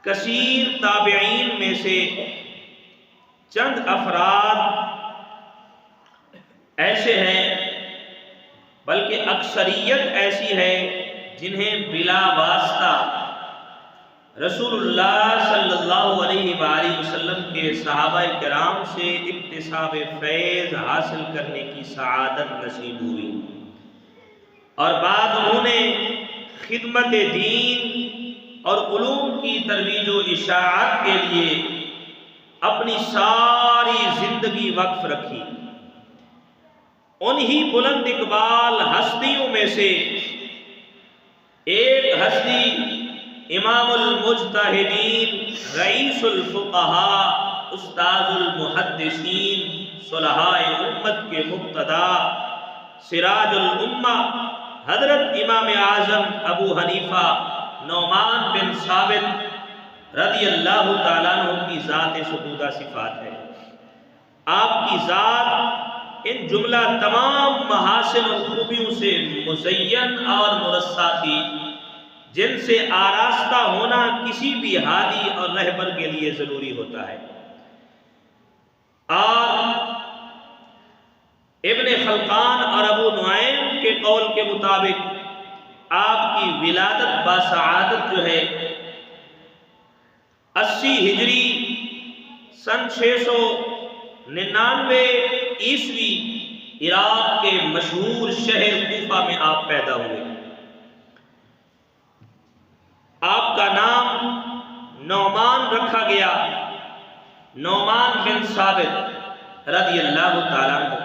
کثیر تابعین میں سے چند افراد ایسے ہیں، بلکہ اکثریت ایسی ہے جنہیں بلا واسطہ رسول اللہ صلی اللہ علیہ وآلہ وسلم کے صحابہ کرام سے اکتساب فیض حاصل کرنے کی سعادت نصیب ہوئی، اور بعد انہوں نے خدمت دین اور علوم کی ترویج و اشاعت کے لیے اپنی ساری زندگی وقف رکھی۔ انہی بلند اقبال ہستیوں میں سے ایک ہستی امام المجتہدین، رئیس الفقہاء، استاذ المحدثین، صلحاء امت کے مقتدا، سراج الامہ، حضرت امام اعظم ابو حنیفہ نعمان بن ثابت رضی اللہ تعالیٰ عنہ کی ذات ستودہ صفات ہے۔ آپ کی ذات ان جملہ تمام محاسن و خوبیوں سے مزین اور مرصع تھی، جن سے آراستہ ہونا کسی بھی ہادی اور رہبر کے لیے ضروری ہوتا ہے۔ اور ابن خلقان اور ابو نعیم کے قول کے مطابق آپ کی ولادت باسعادت جو ہے 80 ہجری سن 699 عیسوی عراق کے مشہور شہر کوفہ میں آپ پیدا ہوئے۔ آپ کا نام نعمان رکھا گیا، نعمان بن ثابت رضی اللہ تعالیٰ عنہ۔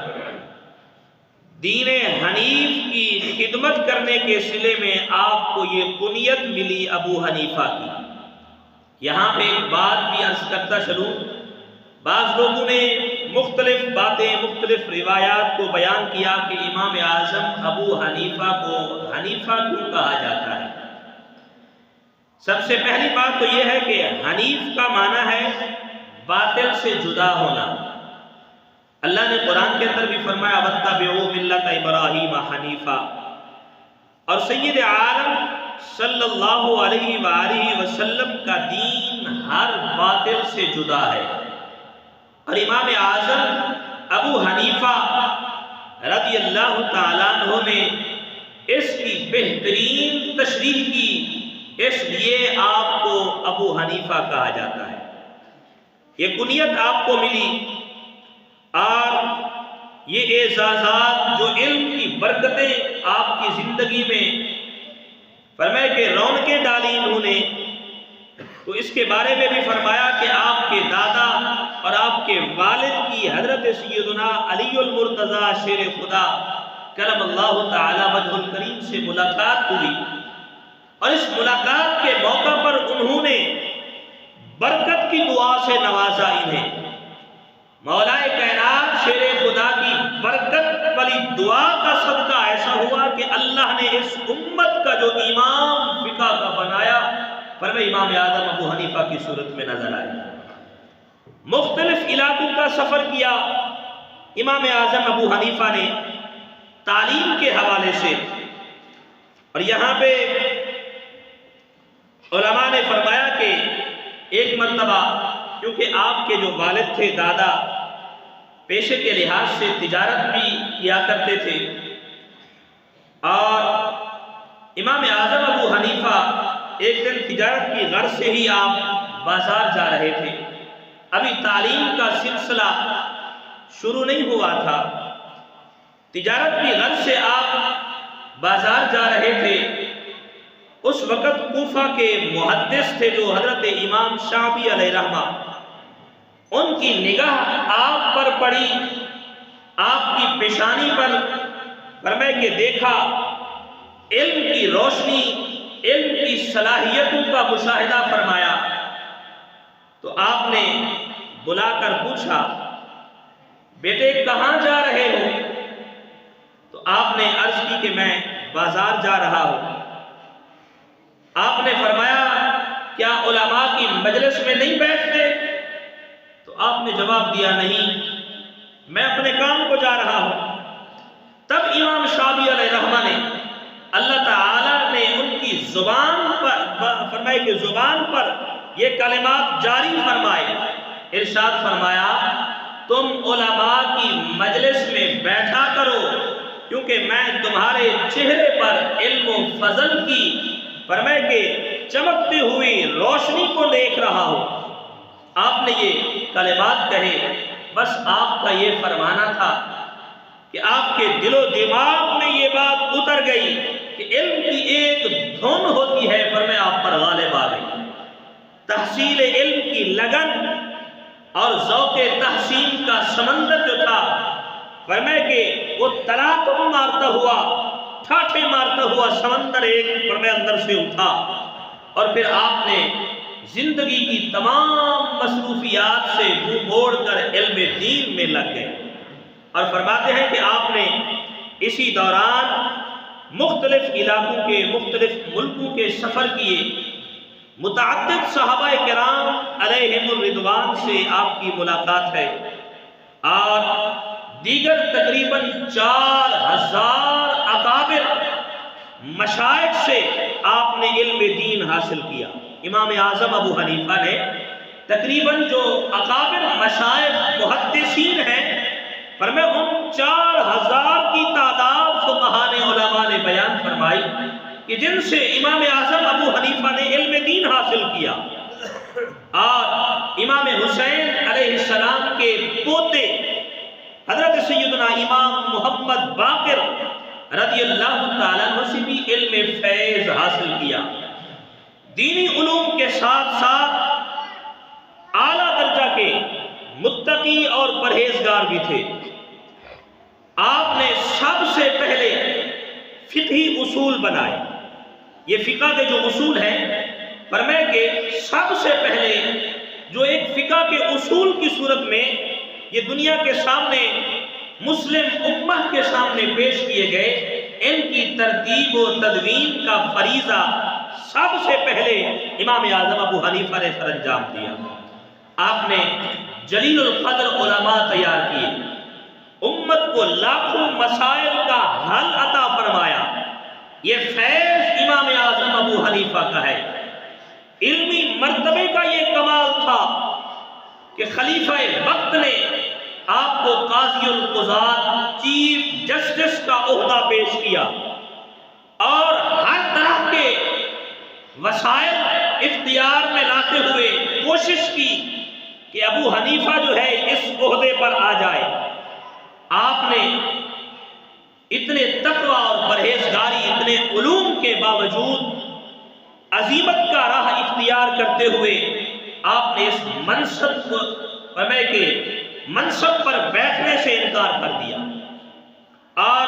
دین حنیف کی خدمت کرنے کے صلے میں آپ کو یہ کنیت ملی ابو حنیفہ کی۔ یہاں پہ ایک بات بھی عرض کرتا چلوں، بعض لوگوں نے مختلف باتیں، مختلف روایات کو بیان کیا کہ امام اعظم ابو حنیفہ کو حنیفہ کیوں کہا جاتا ہے۔ سب سے پہلی بات تو یہ ہے کہ حنیف کا معنی ہے باطل سے جدا ہونا۔ اللہ نے قرآن کے اندر بھی فرمایا وَاتَّبِعُوا مِلَّةَ إِبْرَاهِيمَ حَنِيفًا، اور سید عالم صلی اللہ علیہ وآلہ وسلم کا دین ہر باطل سے جدا ہے۔ اور امام اعظم ابو حنیفہ رضی اللہ تعالیٰ عنہ نے اس کی بہترین تشریح کی، اس لیے آپ کو ابو حنیفہ کہا جاتا ہے۔ یہ کنیت آپ کو ملی، اور یہ اعزازات جو علم کی برکتیں آپ کی زندگی میں فرمائے کہ رونقیں ڈالی انہوں نے، تو اس کے بارے میں بھی فرمایا کہ آپ کے دادا اور آپ کے والد کی حضرت سیدنا علی المرتضیٰ شیر خدا کرم اللہ تعالی وجہ الکریم سے ملاقات ہوئی، اور اس ملاقات کے موقع پر انہوں نے برکت کی دعا سے نوازا انہیں۔ مولا کائنات شیر خدا کی برکت والی دعا کا صدقہ ایسا ہوا کہ اللہ نے اس امت کا جو امام فقہ کا بنایا، فرمائے امام اعظم ابو حنیفہ کی صورت میں نظر آئے۔ مختلف علاقوں کا سفر کیا امام اعظم ابو حنیفہ نے تعلیم کے حوالے سے، اور یہاں پہ علماء نے فرمایا کہ ایک مرتبہ کیونکہ آپ کے جو والد تھے، دادا، پیشے کے لحاظ سے تجارت بھی کیا کرتے تھے، اور امام اعظم ابو حنیفہ ایک دن تجارت کی غرض سے ہی آپ بازار جا رہے تھے۔ ابھی تعلیم کا سلسلہ شروع نہیں ہوا تھا، تجارت کی غرض سے آپ بازار جا رہے تھے۔ اس وقت کوفہ کے محدث تھے جو حضرت امام شعبی علیہ رحمہ، ان کی نگاہ آپ پر پڑی، آپ کی پیشانی پر، فرمائے کہ دیکھا علم کی روشنی، علم کی صلاحیتوں کا مشاہدہ فرمایا، تو آپ نے بلا کر پوچھا بیٹے کہاں جا رہے ہو؟ تو آپ نے عرض کی کہ میں بازار جا رہا ہوں۔ آپ نے فرمایا کیا علماء کی مجلس میں نہیں بیٹھتے؟ تو آپ نے جواب دیا نہیں، میں اپنے کام کو جا رہا ہوں۔ تب امام شعبی علیہ رحمہ نے، اللہ تعالیٰ نے ان کی زبان پر فرمائے کہ زبان پر یہ کلمات جاری فرمائے، ارشاد فرمایا تم علماء کی مجلس میں بیٹھا کرو کیونکہ میں تمہارے چہرے پر علم و فضل کی فرمائے کہ چمکتی ہوئی روشنی کو دیکھ رہا ہوں۔ آپ نے یہ کلمات کہے، بس آپ کا یہ فرمانا تھا کہ آپ کے دل و دماغ میں یہ بات اتر گئی کہ علم کی ایک دھن ہوتی ہے، فرمایا آپ پر غالب آ گئی۔ تحصیل علم کی لگن اور ذوق تحسین کا سمندر جو تھا، فرمایا کہ وہ تلاطم مارتا ہوا، ٹھاٹھے مارتا ہوا سمندر ایک فرمایا اندر سے اٹھا، اور پھر آپ نے زندگی کی تمام مصروفیات سے منہ موڑ کر علم دین میں لگ گئے۔ اور فرماتے ہیں کہ آپ نے اسی دوران مختلف علاقوں کے، مختلف ملکوں کے سفر کیے، متعدد صحابہ کرام علیہم الرضوان سے آپ کی ملاقات ہے، اور دیگر تقریباً 4000 اکابر مشائخ سے آپ نے علم دین حاصل کیا۔ امام اعظم ابو حنیفہ نے تقریباً جو اکابر مشائخ محدثین ہیں، فرمایا ان 4000 کی تعداد فقہاء نے، علماء نے بیان فرمائی کہ جن سے امام اعظم ابو حنیفہ نے علم دین حاصل کیا۔ اور امام حسین علیہ السلام کے پوتے حضرت سیدنا امام محمد باقر رضی اللہ تعالیٰ عنہ سے بھی علم فیض حاصل کیا۔ دینی علوم کے ساتھ ساتھ اعلیٰ درجہ کے متقی اور پرہیزگار بھی تھے۔ آپ نے سب سے پہلے فقہی اصول بنائے۔ یہ فقہ کے جو اصول ہیں، فرمائے کہ سب سے پہلے جو ایک فقہ کے اصول کی صورت میں یہ دنیا کے سامنے، مسلم امہ کے سامنے پیش کیے گئے، ان کی ترتیب و تدوین کا فریضہ سب سے پہلے امام اعظم ابو حنیفہ نے سر انجام دیا۔ آپ نے جلیل القدر علماء تیار کیے، امت کو لاکھوں مسائل کا حل عطا فرمایا۔ یہ فیض امام اعظم ابو حنیفہ کا ہے۔ علمی مرتبے کا یہ کمال تھا کہ خلیفہ وقت نے آپ کو قاضی القضات، چیف جسٹس کا عہدہ پیش کیا، اور ہر طرح کے وسائل اختیار میں لاتے ہوئے کوشش کی کہ ابو حنیفہ جو ہے اس عہدے پر آ جائے۔ آپ نے اتنے تقوی اور پرہیزگاری، اتنے علوم کے باوجود عزیمت کا راہ اختیار کرتے ہوئے آپ نے اس منصب کو منصب پر بیٹھنے سے انکار کر دیا، اور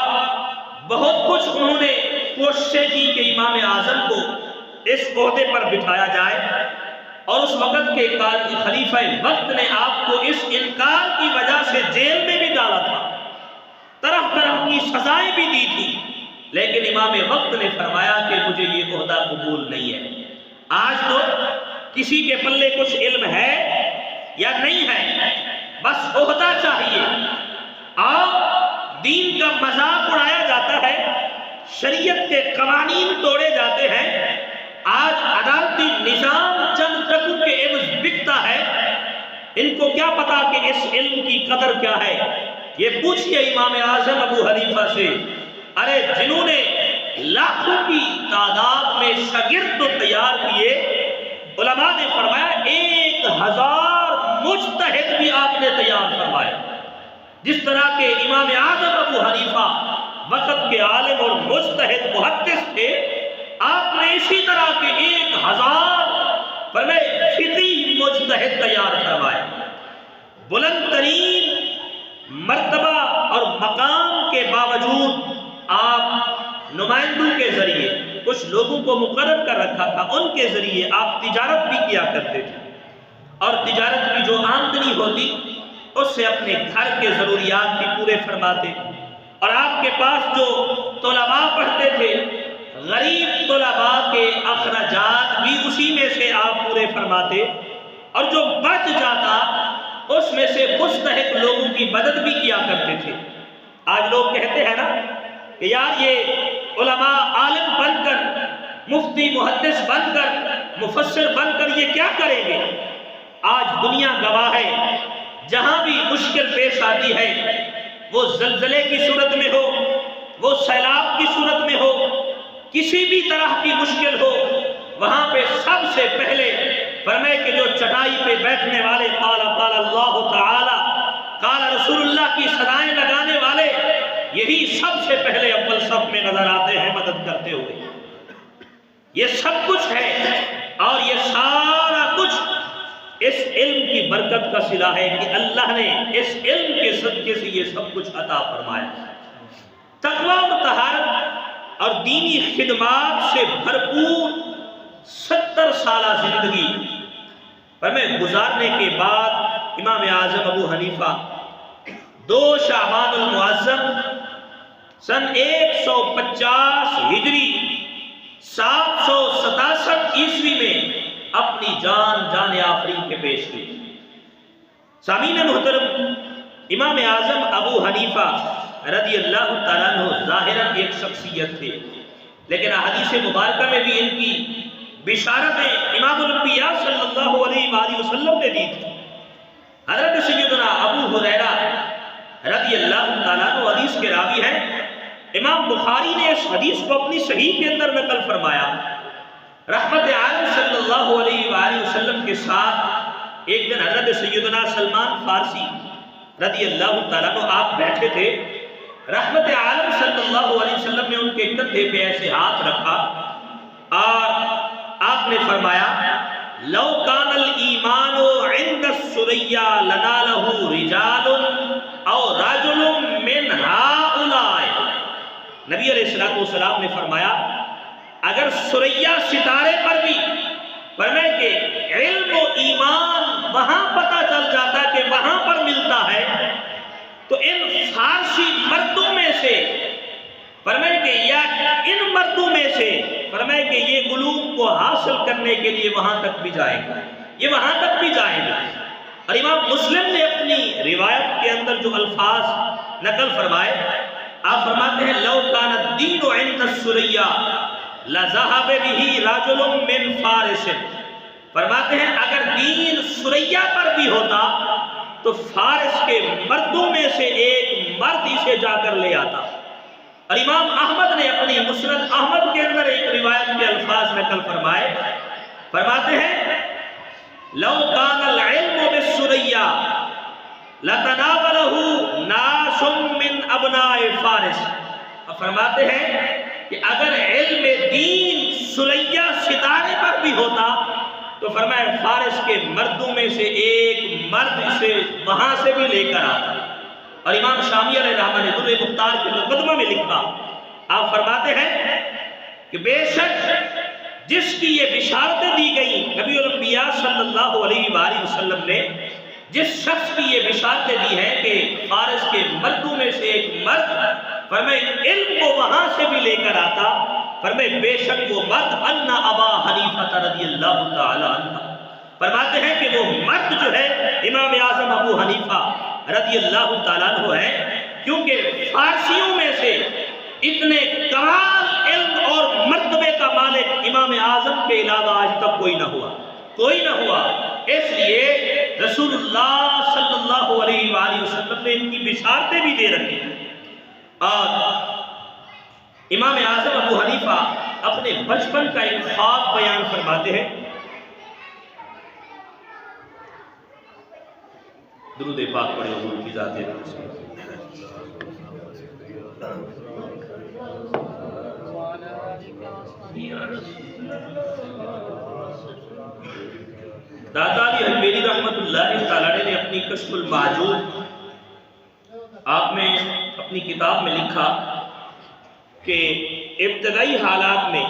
بہت کچھ انہوں نے کوششیں کی کہ امام اعظم کو اس عہدے پر بٹھایا جائے، اور اس وقت کے خلیفہ وقت نے آپ کو اس انکار کی وجہ سے جیل میں بھی ڈالا تھا، طرح طرح کی سزائیں بھی دی تھی، لیکن امام وقت نے فرمایا کہ مجھے یہ عہدہ قبول نہیں ہے۔ آج تو کسی کے پلے کچھ علم ہے یا نہیں ہے، بس عہدہ چاہیے، اور دین کا مذاق اڑایا جاتا ہے، شریعت کے قوانین توڑے جاتے ہیں۔ آج عدالتی نظام چند ٹکوں کے عوض بکتا ہے، ان کو کیا پتا کہ اس علم کی قدر کیا ہے؟ یہ پوچھئے امام اعظم ابو حنیفہ سے، ارے جنہوں نے لاکھوں کی تعداد میں شاگرد تو تیار کیے، علماء نے فرمایا 1000 مجتہد بھی آپ نے تیار فرمائے۔ جس طرح کے امام اعظم ابو حنیفہ وقت کے عالم اور مجتہد محدث تھے، آپ نے اسی طرح کے 1000 فقیہ مجتہد تیار فرمائے۔ بلند ترین مرتبہ اور مقام کے باوجود آپ نمائندوں کے ذریعے کچھ لوگوں کو مقرر کر رکھا تھا، ان کے ذریعے آپ تجارت بھی کیا کرتے تھے، اور تجارت کی جو آمدنی ہوتی اس سے اپنے گھر کے ضروریات بھی پورے فرماتے، اور آپ کے پاس جو طلباء پڑھتے تھے، غریب طلباء کے اخراجات بھی اسی میں سے آپ پورے فرماتے، اور جو بچ جاتا اس میں سے مستحق لوگوں کی مدد بھی کیا کرتے تھے۔ آج لوگ کہتے ہیں نا کہ یار یہ علماء عالم بن کر، مفتی محدث بن کر مفسر بن کر یہ کیا کریں گے؟ آج دنیا گواہ ہے، جہاں بھی مشکل پیش آتی ہے، وہ زلزلے کی صورت میں ہو، وہ سیلاب کی صورت میں ہو، کسی بھی طرح کی مشکل ہو، وہاں پہ سب سے پہلے فرمائے کہ جو چٹائی پہ بیٹھنے والے قال قال اللہ تعالی قال رسول اللہ کی صدائیں لگانے والے، یہی سب سے پہلے اول صف میں نظر آتے ہیں مدد کرتے ہوئے۔ یہ سب کچھ ہے، اور یہ سارا کچھ اس علم کی برکت کا صلہ ہے کہ اللہ نے اس علم کے صدقے سے یہ سب کچھ عطا فرمایا۔ تقوی اور طہارت اور دینی خدمات سے بھرپور 70 سالہ زندگی میں گزارنے کے بعد امام اعظم ابو حنیفہ 2 شعبان المعظم سن 150 ہجری 767 عیسوی میں اپنی جان آفرین کے پیش کی۔ سامعین محترم، امام اعظم ابو حنیفہ رضی اللہ تعالیٰ عنہ ظاہراً ایک شخصیت تھے، لیکن احادیث مبارکہ میں بھی ان کی بشارتیں امام الانبیاء صلی اللہ علیہ وآلہ وسلم نے دی تھی۔ حضرت سیدنا ابو ہریرہ رضی اللہ تعالیٰ عنہ حدیث کے راوی ہیں، امام بخاری نے اس حدیث کو اپنی صحیح کے اندر نقل فرمایا۔ رحمت عالم صلی اللہ علیہ وآلہ وسلم کے ساتھ ایک دن حضرت سیدنا سلمان فارسی رضی اللہ تعالیٰ عنہ آپ بیٹھے تھے، رحمت عالم صلی اللہ علیہ وسلم نے ان کے کندھے پہ ایسے ہاتھ رکھا اور آپ نے فرمایا لو کان الایمان عند الثریا لنالہ رجال او رجل من ہؤلاء۔ نبی علیہ السلام نے فرمایا اگر ثریا ستارے پر بھی فرمائے کہ علم و ایمان وہاں پتہ چل جاتا کہ وہاں پر ملتا ہے، تو ان فارسی مردوں میں سے فرمائے کہ یا ان مردوں میں سے فرمائے کہ یہ علوم کو حاصل کرنے کے لیے وہاں تک بھی جائیں گے، یہ وہاں تک بھی جائیں گے۔ اور امام مسلم نے اپنی روایت کے اندر جو الفاظ نقل فرمائے، آپ فرماتے ہیں لو کان الدین عند الثریا لذهب به رجل من فارس۔ فرماتے ہیں اگر دین ثریا پر بھی ہوتا تو فارس کے مردوں میں سے ایک مرد اسے جا کر لے آتا۔ اور امام احمد نے اپنی مسند احمد کے اندر ایک روایت کے الفاظ نقل فرمائے، فرماتے ہیں لو کان العلم بالثریا لتناولہ ناس من ابناء فارس۔ فرماتے ہیں کہ اگر علم دین ثریا ستارے پر بھی ہوتا تو فرمایا فارس کے مردوں میں سے ایک مرد اسے وہاں سے بھی لے کر آتا۔ اور امام شامی علیہ رحمہ نے در مختار کے مقدمہ میں لکھا، آپ فرماتے ہیں کہ بے شک جس کی یہ بشارتیں دی گئی نبی الانبیاء صلی اللہ علیہ وآلہ وسلم نے، جس شخص کی یہ بشارتیں دی ہیں کہ فارس کے مردوں میں سے ایک مرد فرمائے علم کو وہاں سے بھی لے کر آتا، فرمائے بے شک وہ مرد ان ابا حنیفہ رضی اللہ تعالی عنہ۔ فرماتے ہیں کہ وہ مرد جو ہے امام اعظم ابو حنیفہ رضی اللہ تعالیٰ عنہ ہے، کیونکہ فارسیوں میں سے اتنے کمال علم اور مرتبے کا مالک امام اعظم کے علاوہ آج تک کوئی نہ ہوا۔ اس لیے رسول اللہ صلی اللہ علیہ وآلہ وسلم نے ان کی بشارتیں بھی دے رکھی ہیں۔ اور امام اعظم ابو حنیفہ اپنے بچپن کا ایک خواب بیان فرماتے ہیں، درود پاک پڑھے حضور کی ذات دادا علی حجویری رحمت اللہ تعالیٰ نے اپنی کشف المعجوب آپ نے اپنی کتاب میں لکھا کہ ابتدائی حالات میں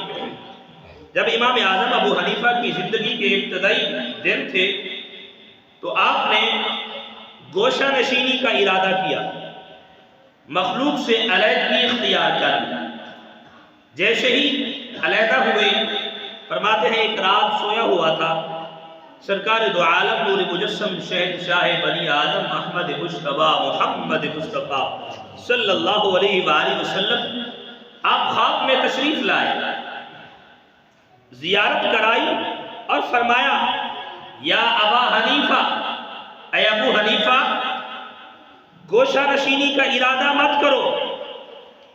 جب امام اعظم ابو حنیفہ کی زندگی کے ابتدائی دن تھے تو آپ نے گوشہ نشینی کا ارادہ کیا، مخلوق سے علیحدگی اختیار کر لی۔ جیسے ہی علیحدہ ہوئے فرماتے ہیں ایک رات سویا ہوا تھا، سرکار دو عالم نور مجسم شہنشاہ بنی آدم احمد مصطفیٰ محمد مصطفیٰ صلی اللہ علیہ وآلہ وسلم آپ خواب میں تشریف لائے، زیارت کرائی اور فرمایا یا ابا حنیفہ، اے ابو حنیفہ گوشہ نشینی کا ارادہ مت کرو،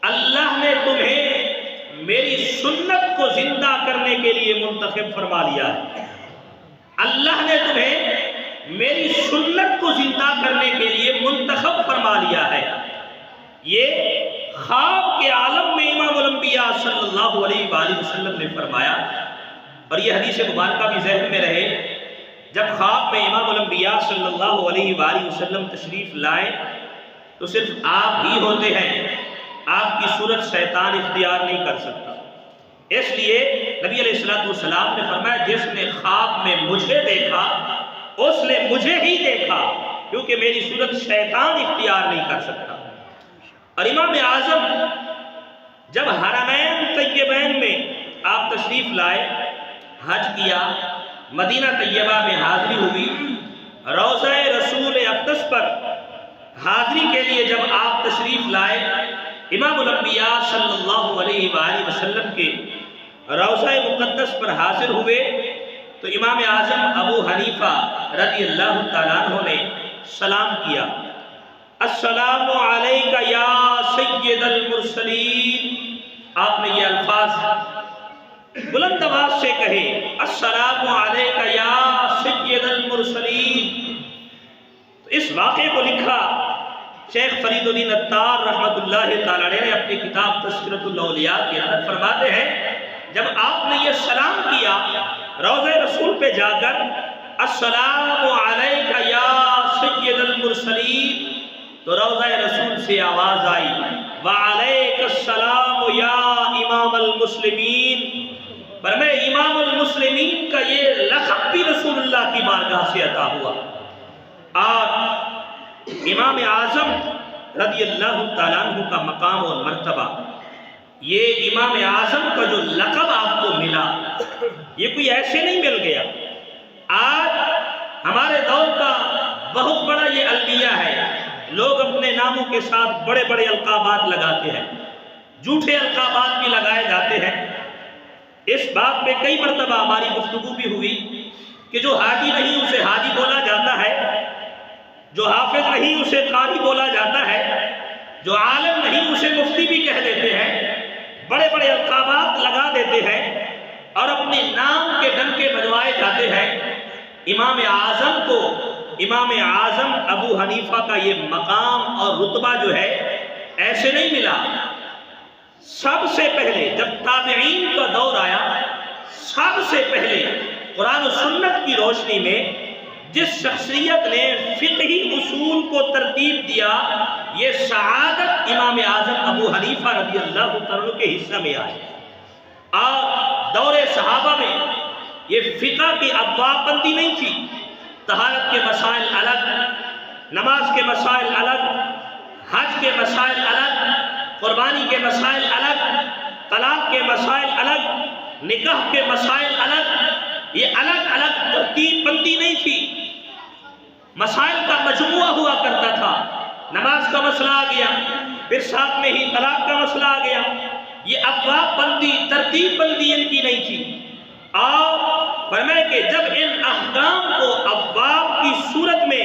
اللہ نے تمہیں میری سنت کو زندہ کرنے کے لیے منتخب فرما لیا ہے، اللہ نے تمہیں میری سنت کو زندہ کرنے کے لیے منتخب فرما لیا ہے۔ یہ خواب کے عالم میں امام الانبیاء صلی اللہ علیہ وآلہ وسلم نے فرمایا، اور یہ حدیث مبارکہ بھی ذہن میں رہے، جب خواب میں امام الانبیاء صلی اللہ علیہ وآلہ وسلم تشریف لائے تو صرف آپ ہی ہوتے ہیں، آپ کی صورت شیطان اختیار نہیں کر سکتا۔ اس لیے نبی علیہ السلام نے فرمایا جس نے خواب میں مجھے دیکھا اس نے مجھے ہی دیکھا، کیونکہ میری صورت شیطان اختیار نہیں کر سکتا۔ اور امام اعظم جب حرمین طیبین میں آپ تشریف لائے، حج کیا، مدینہ طیبہ میں حاضری ہوئی، روضہ رسول اقدس پر حاضری کے لیے جب آپ تشریف لائے، امام الانبیاء صلی اللہ علیہ وآلہ وسلم کے روضہ مقدس پر حاضر ہوئے تو امام اعظم ابو حنیفہ رضی اللہ تعالیٰ عنہ نے سلام کیا، السلام علیکہ یا سید المرسلین۔ آپ نے یہ الفاظ بلند آواز سے کہے، السلام علیکہ یا سید المرسلین۔ تو اس واقعے کو لکھا شیخ فرید الدین عطار رحمۃ اللہ تعالیٰ نے اپنی کتاب تذکرۃ الاولیاء کے اندر فرماتے ہیں جب آپ نے یہ سلام کیا روضہ رسول پہ جا کر، السلام علیکہ یا سید المرسلین، تو روضہ رسول سے آواز آئی، وعلیک السلام یا امام المسلمین۔ فرمایا امام المسلمین کا یہ لقب بھی رسول اللہ کی بارگاہ سے عطا ہوا۔ اور امام اعظم رضی اللہ تعالیٰ عنہ کا مقام اور مرتبہ، یہ امام اعظم کا جو لقب آپ کو ملا یہ کوئی ایسے نہیں مل گیا۔ آج ہمارے دور کا بہت بڑا یہ المیہ ہے، لوگ اپنے ناموں کے ساتھ بڑے بڑے القابات لگاتے ہیں، جھوٹے القابات بھی لگائے جاتے ہیں۔ اس بات پہ کئی مرتبہ ہماری گفتگو بھی ہوئی کہ جو حاجی نہیں اسے حاجی بولا جاتا ہے، جو حافظ نہیں اسے قاری بولا جاتا ہے، جو عالم نہیں اسے مفتی بھی کہہ دیتے ہیں، بڑے بڑے القابات لگا دیتے ہیں اور اپنے نام کے ڈنکے بجوائے جاتے ہیں۔ امام اعظم کو، امام اعظم ابو حنیفہ کا یہ مقام اور رتبہ جو ہے ایسے نہیں ملا۔ سب سے پہلے جب تابعین کا دور آیا، سب سے پہلے قرآن و سنت کی روشنی میں جس شخصیت نے فقہی اصول کو ترتیب دیا، یہ سعادت امام اعظم ابو حنیفہ رضی اللہ تعالیٰ کے حصہ میں آئے۔ اور دور صحابہ میں یہ فقہ کی ابواب بندی نہیں تھی، طہارت کے مسائل الگ، نماز کے مسائل الگ، حج کے مسائل الگ، قربانی کے مسائل الگ، طلاق کے مسائل الگ، نکاح کے مسائل الگ، یہ الگ الگ ترتیب بندی نہیں تھی، مسائل کا مجموعہ ہوا کرتا تھا۔ نماز کا مسئلہ آ گیا، پھر ساتھ میں ہی طلاق کا مسئلہ آ گیا، یہ ابواب بندی، ترتیب بندی ان کی نہیں تھی۔ اور فرمائے کہ جب ان احکام کو ابواب کی صورت میں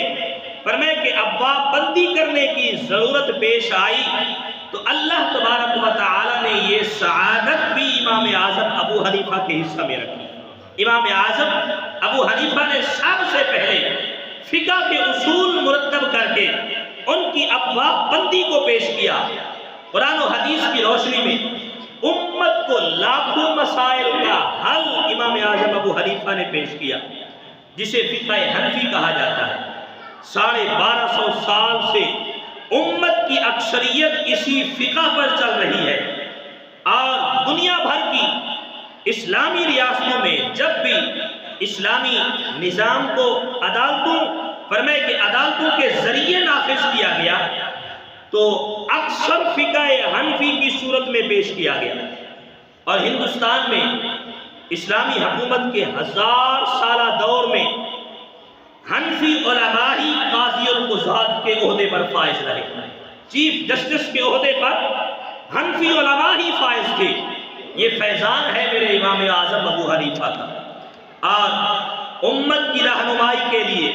فرمائے کہ ابواب بندی کرنے کی ضرورت پیش آئی تو اللہ تبارک و تعالی نے یہ سعادت بھی امام اعظم ابو حنیفہ کے حصہ میں رکھی۔ امام اعظم ابو حنیفہ نے سب سے پہلے فقہ کے اصول مرتب کر کے ان کی ابواب بندی کو پیش کیا۔ قرآن و حدیث کی روشنی میں امت کو لاکھوں مسائل کا حل امام اعظم ابو حنیفہ نے پیش کیا، جسے فقہ حنفی کہا جاتا ہے۔ 1250 سال سے امت کی اکثریت اسی فقہ پر چل رہی ہے، اور دنیا بھر کی اسلامی ریاستوں میں جب بھی اسلامی نظام کو عدالتوں فرمائے کہ عدالتوں کے ذریعے نافذ کیا گیا تو اکثر فقہ حنفی کی صورت میں پیش کیا گیا۔ اور ہندوستان میں اسلامی حکومت کے 1000 سالہ دور میں حنفی علماء ہی قاضی القضات کے عہدے پر فائز رہے، چیف جسٹس کے عہدے پر حنفی علماء ہی فائز تھے۔ یہ فیضان ہے میرے امام اعظم ابو حنیفہ کا۔ اور امت کی رہنمائی کے لیے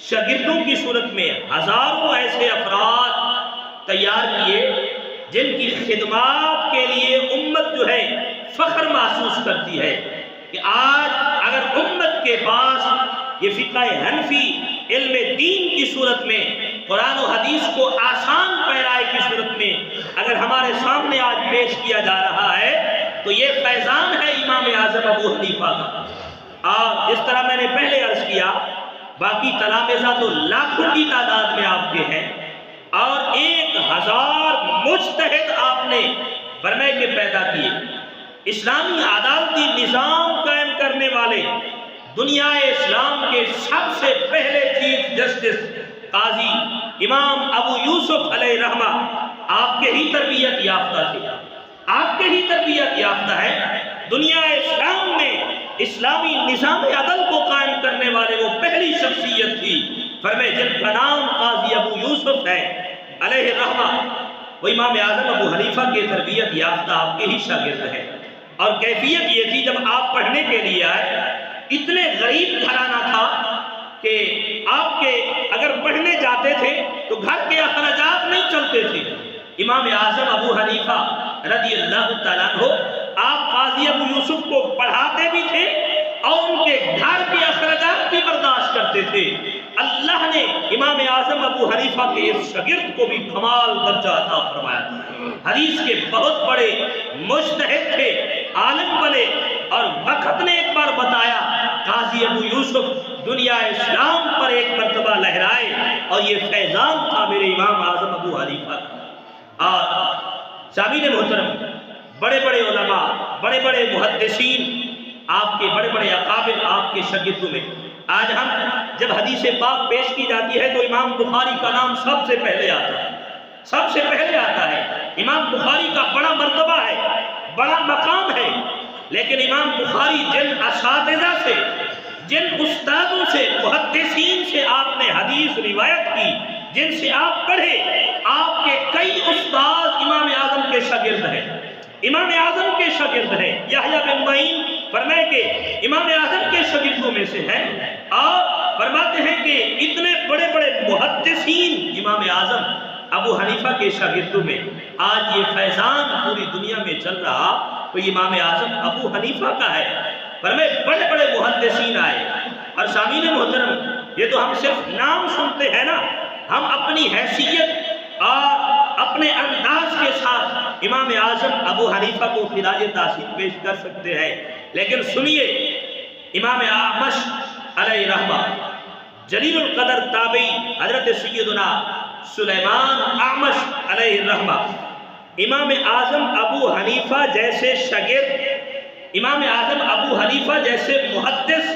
شاگردوں کی صورت میں ہزاروں ایسے افراد تیار کیے جن کی خدمات کے لیے امت جو ہے فخر محسوس کرتی ہے کہ آج اگر امت کے پاس یہ فقہ حنفی علم دین کی صورت میں قرآن و حدیث کو آسان پیرائے کی صورت میں اگر ہمارے سامنے آج پیش کیا جا رہا ہے تو یہ فیضان ہے امام اعظم ابو حنیفہ کا۔ اور جس طرح میں نے پہلے عرض کیا باقی تلامذہ تو لاکھوں کی تعداد میں آپ کے ہیں اور 1000 مجتہد آپ نے برمے کے پیدا کیے۔ اسلامی عدالتی نظام قائم کرنے والے دنیا اسلام کے سب سے پہلے چیف جسٹس قاضی امام ابو یوسف علیہ رحمہ آپ کے ہی تربیت یافتہ تھے، آپ کے ہی تربیت یافتہ ہے۔ دنیا اسلام میں اسلامی نظام عدل کو قائم کرنے والے وہ پہلی شخصیت تھی فرمائے جن کا نام قاضی ابو یوسف ہے علیہ رحمہ، وہ امام اعظم ابو حنیفہ کے تربیت یافتہ آپ کے ہی شاگرد ہیں۔ اور کیفیت یہ تھی جب آپ پڑھنے کے لیے آئے اتنے غریب گھرانہ تھا کہ آپ کے اگر پڑھنے جاتے تھے تو گھر کے اخراجات نہیں چلتے تھے۔ امام اعظم ابو حنیفہ رضی اللہ تعالیٰ عنہ آپ قاضی ابو یوسف کو پڑھاتے بھی تھے اور ان کے گھر کے اخراجات بھی برداشت کرتے تھے۔ اللہ نے امام اعظم ابو حنیفہ کے اس شاگرد کو بھی کمال درجہ عطا فرمایا۔ حدیث کے بہت بڑے مجتہد تھے، عالم بنے، اور وقت نے ایک بار بتایا قاضی ابو یوسف دنیا اسلام پر ایک مرتبہ لہرائے اور یہ فیضان تھا میرے امام اعظم ابو حنیفہ کا۔ اور سامعین محترم، بڑے بڑے علماء، بڑے بڑے محدثین، آپ کے بڑے بڑے اکابر آپ کے شاگردوں میں آج ہم جب حدیث پاک پیش کی جاتی ہے تو امام بخاری کا نام سب سے پہلے آتا ہے، سب سے پہلے آتا ہے۔ امام بخاری کا بڑا مرتبہ ہے، بڑا مقام ہے، لیکن امام بخاری جن اساتذہ سے، جن استادوں سے، محدثین سے آپ نے حدیث روایت کی، جن سے آپ پڑھے، آپ کے کئی استاد امام اعظم کے شاگرد ہیں، امام اعظم کے شاگرد ہیں۔ یحییٰ بن معین فرمائے کہ امام اعظم کے شاگردوں میں سے ہیں، اور فرماتے ہیں کہ اتنے بڑے بڑے محدثین امام اعظم ابو حنیفہ کے شاگردوں میں آج یہ فیضان پوری دنیا میں چل رہا تو امام اعظم ابو حنیفہ کا ہے۔ فرمائے بڑے بڑے محدثین آئے، اور سامعین محترم یہ تو ہم صرف نام سنتے ہیں نا، ہم اپنی حیثیت اور اپنے انداز کے ساتھ امام اعظم ابو حنیفہ کو خراج تحسین پیش کر سکتے ہیں، لیکن سنیے امام اعمش علیہ رحمہ جلیل القدر تابعی حضرت سیدنا سلیمان اعمش علیہ رحمہ امام اعظم ابو حنیفہ جیسے شاگرد، امام اعظم ابو حنیفہ جیسے محدث،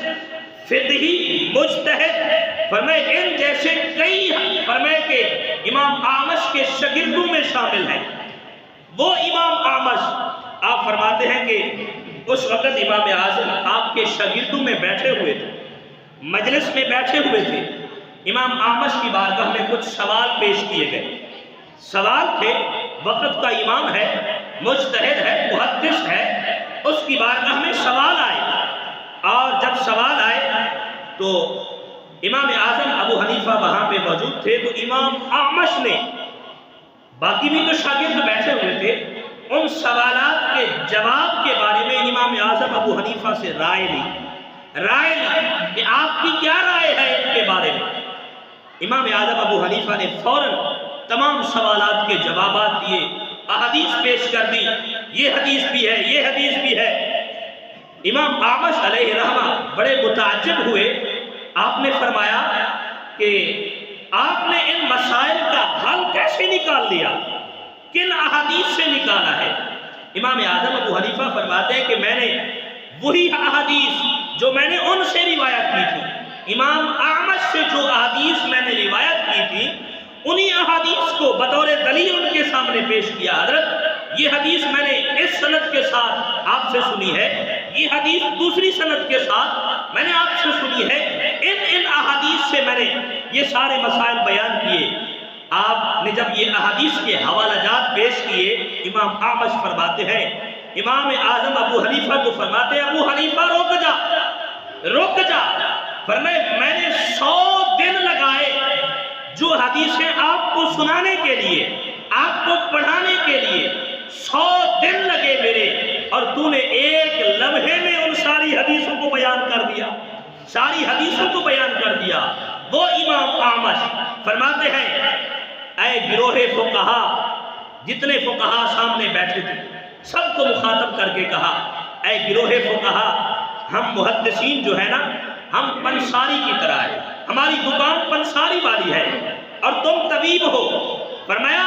فقہی، مجتہد، فرمائے ان جیسے کئی فرمائے کہ امام اعمش کے شاگردوں میں شامل ہیں۔ وہ امام اعمش آپ فرماتے ہیں کہ اس وقت امام اعظم آپ کے شاگردوں میں بیٹھے ہوئے تھے، مجلس میں بیٹھے ہوئے تھے۔ امام اعمش کی بارگاہ میں کچھ سوال پیش کیے گئے۔ سوال تھے، وقت کا امام ہے، مجتہد ہے، محدث ہے، اس کی بارگاہ میں سوال آئے، اور جب سوال آئے تو امام اعظم ابو حنیفہ وہاں پہ موجود تھے، تو امام اعمش نے، باقی بھی تو شاگرد بیٹھے ہوئے تھے، ان سوالات کے جواب کے بارے میں امام اعظم ابو حنیفہ سے رائے لی کہ آپ کی کیا رائے ہے ان کے بارے میں۔ امام اعظم ابو حنیفہ نے فوراً تمام سوالات کے جوابات دیے، احادیث پیش کر دی، یہ حدیث بھی ہے، یہ حدیث بھی ہے۔ امام اعمش علیہ رحمہ بڑے متعجب ہوئے، آپ نے فرمایا کہ آپ نے ان مسائل کا حل کیسے نکال لیا، کن احادیث سے نکالا ہے؟ امام اعظم ابو حنیفہ فرماتے ہیں کہ میں نے وہی احادیث جو میں نے ان سے روایت کی تھی، امام اعمش سے جو احادیث میں نے روایت کی تھی، انہی احادیث کو بطور دلیل ان کے سامنے پیش کیا۔ حضرت یہ حدیث میں نے اس سند کے ساتھ آپ سے سنی ہے، یہ حدیث دوسری سند کے ساتھ میں نے آپ سے سنی ہے، ان احادیث سے میں نے یہ سارے مسائل بیان کیے۔ آپ نے جب یہ احادیث کے حوالہ جات پیش کیے، امام اعمش فرماتے ہیں، امام اعظم ابو حنیفہ کو فرماتے ہیں، ابو حنیفہ روک جا، رک جا۔ فرمائے میں نے 100 دن لگائے جو حدیثیں آپ کو سنانے کے لیے، آپ کو پڑھانے کے لیے 100 دن لگے میرے، اور تو نے ایک لمحے میں ان ساری حدیثوں کو بیان کر دیا، ساری حدیثوں کو بیان کر دیا۔ وہ امام اعمش فرماتے ہیں اے گروہ فقہا، جتنے فقہا سامنے بیٹھے تھے سب کو مخاطب کر کے کہا اے گروہ فقہا، ہم محدثین جو ہے نا، ہم پنساری کی طرح ہے، ہماری دکان پنساری والی ہے اور تم طبیب ہو۔ فرمایا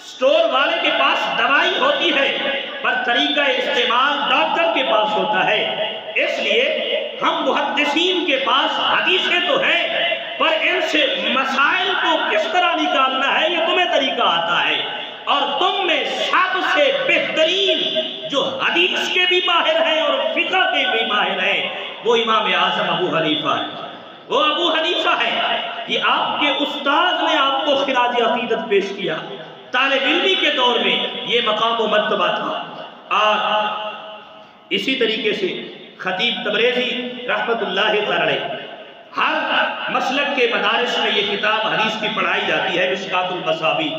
سٹور والے کے پاس دوائی ہوتی ہے پر طریقہ استعمال ڈاکٹر کے پاس ہوتا ہے، اس لیے ہم محدثین کے پاس حدیثیں تو ہیں پر ان سے مسائل کو کس طرح نکالنا ہے یہ تمہیں طریقہ آتا ہے، اور تم میں سب سے بہترین جو حدیث کے بھی ماہر ہیں اور فقہ کے بھی ماہر ہیں وہ امام اعظم ابو حنیفہ ہے، وہ ابو حنیفہ ہے۔ یہ آپ کے استاد نے آپ کو خراج عقیدت پیش کیا، طالب علمی کے دور میں یہ مقام و مرتبہ تھا۔ اور اسی طریقے سے خطیب تبریزی رحمت اللہ علیہ، ہر مسلک کے مدارس میں یہ کتاب حدیث کی پڑھائی جاتی ہے، مشکات المصابیح،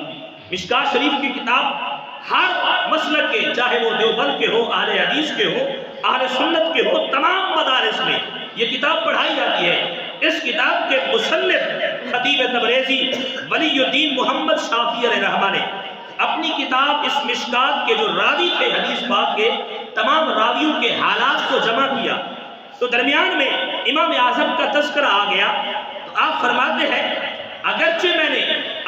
مشکات شریف کی کتاب ہر مسلک کے، چاہے وہ دیوبند کے ہو، اہل حدیث کے ہو، اہل سنت کے ہو، تمام مدارس میں یہ کتاب پڑھائی جاتی ہے۔ اس کتاب کے مصنف خطیب تبریزی ولی الدین محمد شافعی علیہ رحمہ نے اپنی کتاب اس مشکات کے جو راوی تھے حدیث پاک کے، تمام راویوں کے حالات کو جمع کیا، تو درمیان میں امام اعظم کا تذکرہ آ گیا۔ تو آپ فرماتے ہیں اگرچہ میں نے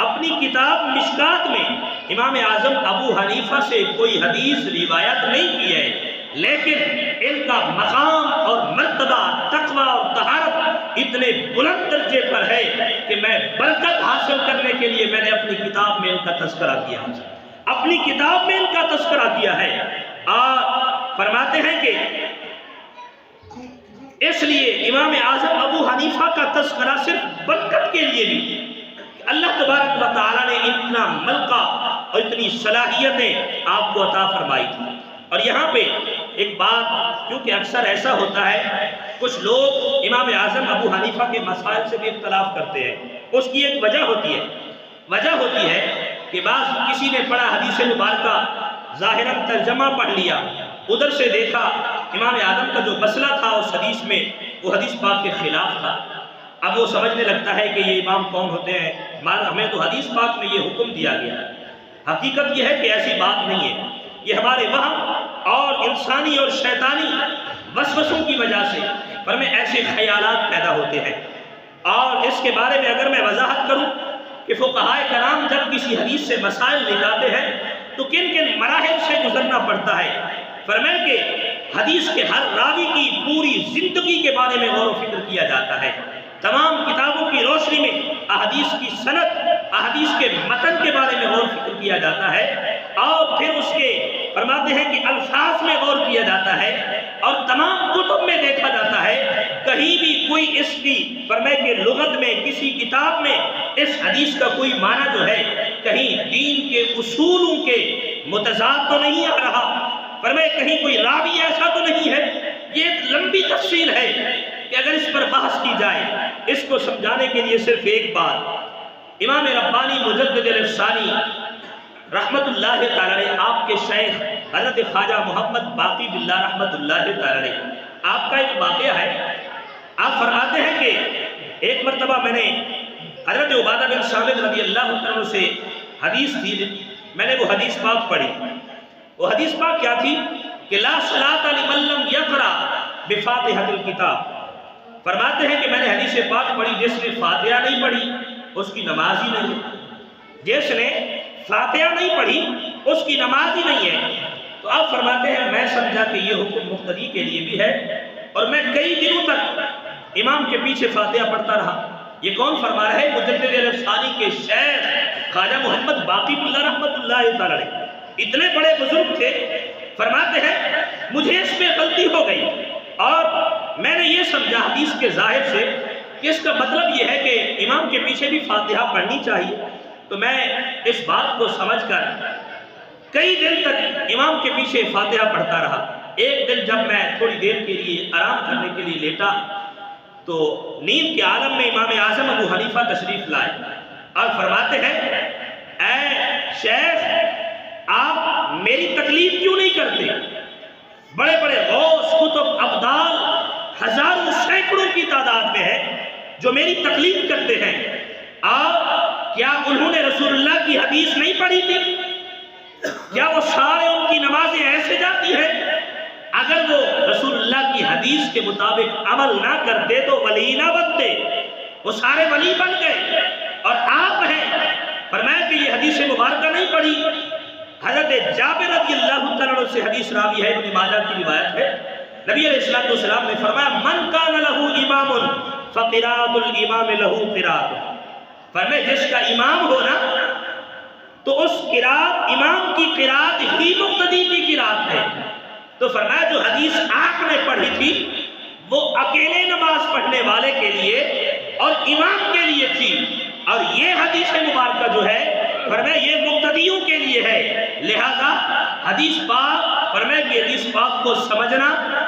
اپنی کتاب مشکات میں امام اعظم ابو حنیفہ سے کوئی حدیث روایت نہیں کی ہے، لیکن ان کا مقام اور مرتبہ، تقویٰ اور طہارت اتنے بلند درجے پر ہے کہ میں برکت حاصل کرنے کے لیے میں نے اپنی کتاب میں ان کا تذکرہ کیا، اپنی کتاب میں ان کا تذکرہ کیا ہے۔ اور فرماتے ہیں کہ اس لیے امام اعظم ابو حنیفہ کا تذکرہ صرف برکت کے لیے بھی، اللہ تبارک و تعالیٰ نے اتنا ملکہ اور اتنی صلاحیتیں آپ کو عطا فرمائی تھی۔ اور یہاں پہ ایک بات، کیونکہ اکثر ایسا ہوتا ہے کچھ لوگ امام اعظم ابو حنیفہ کے مسائل سے بھی اختلاف کرتے ہیں، اس کی ایک وجہ ہوتی ہے کہ بعض کسی نے پڑھا حدیث مبارکہ، ظاہراً ترجمہ پڑھ لیا، ادھر سے دیکھا امام اعظم کا جو مسئلہ تھا اس حدیث میں وہ حدیث پاک کے خلاف تھا، اب وہ سمجھنے لگتا ہے کہ یہ امام کون ہوتے ہیں، ہمیں تو حدیث پاک میں یہ حکم دیا گیا ہے۔ حقیقت یہ ہے کہ ایسی بات نہیں ہے، یہ ہمارے وہم اور انسانی اور شیطانی وسوسوں کی وجہ سے پر میں ایسے خیالات پیدا ہوتے ہیں۔ اور اس کے بارے میں اگر میں وضاحت کروں کہ فقہائے کرام جب کسی حدیث سے مسائل نکالتے ہیں تو کن کن مراحل سے گزرنا پڑتا ہے، فرمائیں کہ حدیث کے ہر راوی کی پوری زندگی کے بارے میں غور و فکر کیا جاتا ہے، تمام کتابوں کی روشنی میں احادیث کی سند، احادیث کے متن کے بارے میں غور و فکر کیا جاتا ہے، اور پھر اس کے فرماتے ہیں کہ الفاظ میں غور کیا جاتا ہے، اور تمام کتب میں دیکھا جاتا ہے کہیں بھی کوئی اس کی فرمائے کہ لغت میں کسی کتاب میں اس حدیث کا کوئی معنی جو ہے کہیں دین کے اصولوں کے متضاد تو نہیں آ رہا، فرمائے کہیں کوئی راوی ایسا تو نہیں ہے۔ یہ ایک لمبی تفصیل ہے کہ اگر اس پر بحث کی جائے، اس کو سمجھانے کے لیے صرف ایک بات، امام ربانی مجدد الافسانی رحمت اللہ تعالی آپ کے شیخ حضرت خواجہ محمد باقی باللہ رحمت اللہ تعالی، آپ کا ایک واقعہ ہے، آپ فرماتے ہیں کہ ایک مرتبہ میں نے حضرت عبادہ بن صامت رضی اللہ عنہ سے حدیث تھی، میں نے وہ حدیث پاک پڑھی، وہ حدیث پاک کیا تھی کہ لا صلاۃ لمن لم یقرأ بفاتحۃ الکتاب، فرماتے ہیں کہ میں نے حدیث پاک پڑھی جس نے فاتحہ نہیں پڑھی اس کی نماز ہی نہیں ہے، جس نے فاتحہ نہیں پڑھی اس کی نماز ہی نہیں ہے۔ تو آپ فرماتے ہیں میں سمجھا کہ یہ حکم مقتدی کے لیے بھی ہے، اور میں کئی دنوں تک امام کے پیچھے فاتحہ پڑھتا رہا۔ یہ کون فرما رہا ہے؟ مجدد الافسانی کے شیخ خواجہ محمد باقی باللہ رحمت اللہ تعالی، اتنے بڑے بزرگ تھے، فرماتے ہیں مجھے اس میں غلطی ہو گئی، اور میں نے یہ سمجھا حدیث کے ظاہر سے کہ اس کا مطلب یہ ہے کہ امام کے پیچھے بھی فاتحہ پڑھنی چاہیے، تو میں اس بات کو سمجھ کر کئی دن تک امام کے پیچھے فاتحہ پڑھتا رہا۔ ایک دن جب میں تھوڑی دیر کے لیے آرام کرنے کے لیے لیٹا تو نیند کے عالم میں امام اعظم ابو حنیفہ تشریف لائے اور فرماتے ہیں اے شیخ آپ میری تکلیف کیوں نہیں کرتے؟ بڑے بڑے غوث کتب ابدال ہزاروں سینکڑوں کی تعداد میں ہے جو میری تکلیف کرتے ہیں، آپ کیا انہوں نے رسول اللہ کی حدیث نہیں پڑھی تھی؟ کیا وہ سارے ان کی نمازیں ایسے جاتی ہیں؟ اگر وہ رسول اللہ کی حدیث کے مطابق عمل نہ کرتے تو ولی نہ بنتے، وہ سارے ولی بن گئے اور آپ ہیں۔ فرمایا کہ یہ حدیث مبارکہ نہیں پڑھی؟ حضرت جابر رضی اللہ تعالیٰ عنہ سے حدیث راوی ہے، ابن ماجہ کی روایت ہے، نبی علیہ السلام نے فرمایا من کان لہ امام فقراءۃ الامام لہ قراءۃ، فرمایا جس کا امام ہونا تو اس قراءت امام کی قراءت ہی مقتدی کی قراءت ہے۔ تو فرمایا جو حدیث آپ نے پڑھی تھی وہ اکیلے نماز پڑھنے والے کے لیے اور امام کے لیے تھی، اور یہ حدیث مبارکہ جو ہے فرمایا یہ مقتدیوں کے لیے ہے۔ لہذا حدیث پاک فرمایا کہ حدیث پاک کو سمجھنا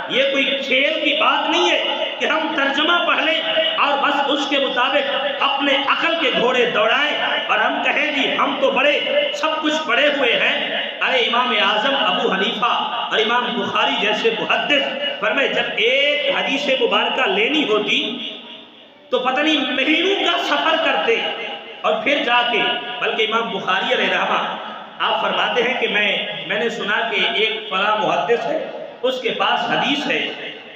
یہ کوئی کھیل کی بات نہیں ہے کہ ہم ترجمہ پڑھ لیں اور بس اس کے مطابق اپنے عقل کے گھوڑے دوڑائیں اور ہم کہیں جی ہم تو بڑے سب کچھ پڑھے ہوئے ہیں۔ ارے امام اعظم ابو حنیفہ اور امام بخاری جیسے محدث فرمائے جب ایک حدیث مبارکہ لینی ہوتی تو پتہ نہیں مہینوں کا سفر کرتے اور پھر جا کے، بلکہ امام بخاری علیہ رحمہ آپ فرماتے ہیں کہ میں نے سنا کہ ایک فلاں محدث ہے اس کے پاس حدیث ہے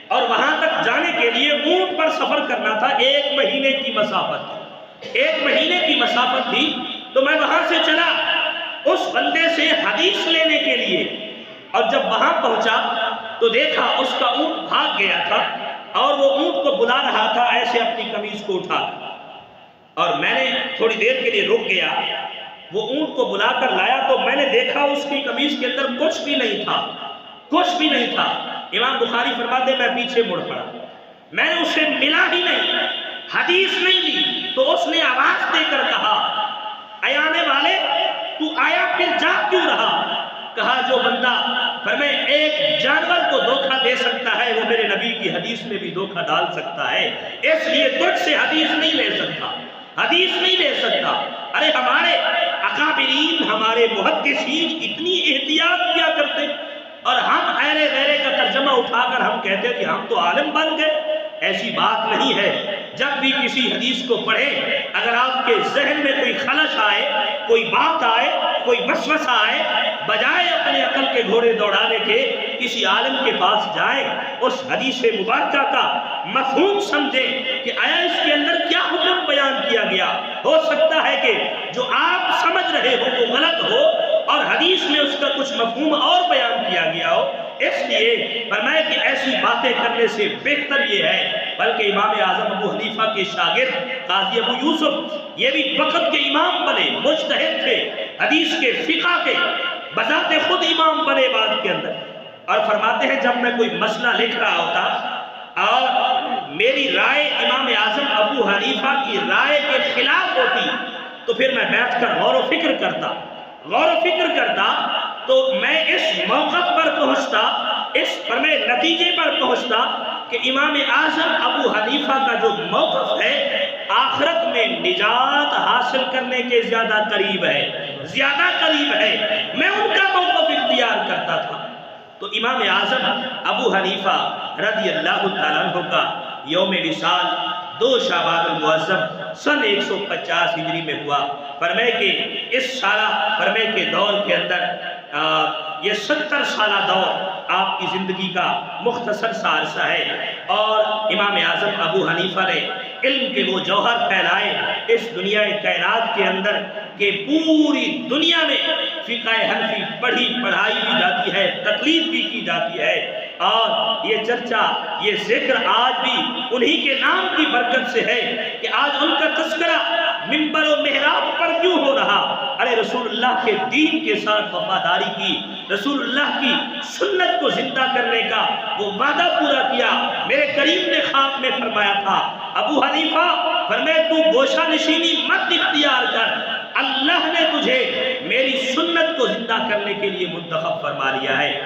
اور وہاں تک جانے کے لیے اونٹ پر سفر کرنا تھا، 1 مہینے کی مسافت، 1 مہینے کی مسافت تھی۔ تو میں وہاں سے چلا اس بندے سے حدیث لینے کے لیے، اور جب وہاں پہنچا تو دیکھا اس کا اونٹ بھاگ گیا تھا اور وہ اونٹ کو بلا رہا تھا ایسے اپنی قمیض کو اٹھا کر، اور میں نے تھوڑی دیر کے لیے رک گیا، وہ اونٹ کو بلا کر لایا تو میں نے دیکھا اس کی قمیض کے اندر کچھ بھی نہیں تھا، کچھ بھی نہیں تھا۔ امام بخاری فرماتے میں پیچھے مڑ پڑا، میں نے اسے ملا ہی نہیں، حدیث نہیں لی، تو اس نے آواز دے کر کہا اے آنے والے تو آیا پھر جا کیوں رہا؟ کہا جو بندہ فرمائے ایک جانور کو دھوکہ دے سکتا ہے وہ میرے نبی کی حدیث میں بھی دھوکہ ڈال سکتا ہے، اس لیے تجھ سے حدیث نہیں لے سکتا، حدیث نہیں لے سکتا۔ ارے ہمارے اکابرین ہمارے محدثین اتنی احتیاط کیا کرتے اور ہم ایرے ویرے کا ترجمہ اٹھا کر ہم کہتے کہ ہم تو عالم بن گئے۔ ایسی بات نہیں ہے۔ جب بھی کسی حدیث کو پڑھیں اگر آپ کے ذہن میں کوئی خلش آئے، کوئی بات آئے، کوئی وسوسہ آئے، بجائے اپنے عقل کے گھوڑے دوڑانے کے کسی عالم کے پاس جائیں، اس حدیث مبارکہ کا مفہوم سمجھیں کہ آیا اس کے اندر کیا حکم بیان کیا گیا۔ ہو سکتا ہے کہ جو آپ سمجھ رہے ہو وہ غلط ہو اور حدیث میں اس کا کچھ مفہوم اور بیان کیا گیا ہو، اس لیے فرمایا کہ ایسی باتیں کرنے سے بہتر یہ ہے۔ بلکہ امام اعظم ابو حنیفہ کے شاگرد قاضی ابو یوسف یہ بھی وقت کے امام بنے، مجتہد تھے، حدیث کے فقہ کے بذات خود امام بنے بعد کے اندر، اور فرماتے ہیں جب میں کوئی مسئلہ لکھ رہا ہوتا اور میری رائے امام اعظم ابو حنیفہ کی رائے کے خلاف ہوتی تو پھر میں بیٹھ کر غور و فکر کرتا تو میں اس موقف پر پہنچتا، اس نتیجے پر پہنچتا کہ امام اعظم ابو حنیفہ کا جو موقف ہے آخرت میں نجات حاصل کرنے کے زیادہ قریب ہے، میں ان کا موقف اختیار کرتا تھا۔ تو امام اعظم ابو حنیفہ رضی اللہ تعالیٰ عنہ کا یوم وصال 2 شعبان المعظم سن 150 ہجری میں ہوا۔ فرمائے کہ اس سالہ فرمائے کے دور کے اندر یہ 70 سالہ دور آپ کی زندگی کا مختصر سا عرصہ ہے، اور امام اعظم ابو حنیفہ نے علم کے وہ جوہر پھیلائے اس دنیا کائنات کے اندر کہ پوری دنیا میں فقہ حنفی پڑھائی بھی جاتی ہے، تقلید بھی کی جاتی ہے، اور یہ چرچا یہ ذکر آج بھی انہی کے نام کی برکت سے ہے کہ آج ان کا تذکرہ منبر و محراب پر کیوں ہو رہا؟ ارے رسول اللہ کے دین کے ساتھ وفاداری کی، رسول اللہ کی سنت کو زندہ کرنے کا وہ وعدہ پورا کیا۔ میرے کریم نے خواب میں فرمایا تھا ابو حنیفہ فرمائے تو گوشہ نشینی مت اختیار کر، اللہ نے تجھے میری سنت کو زندہ کرنے کے لیے منتخب فرما لیا ہے۔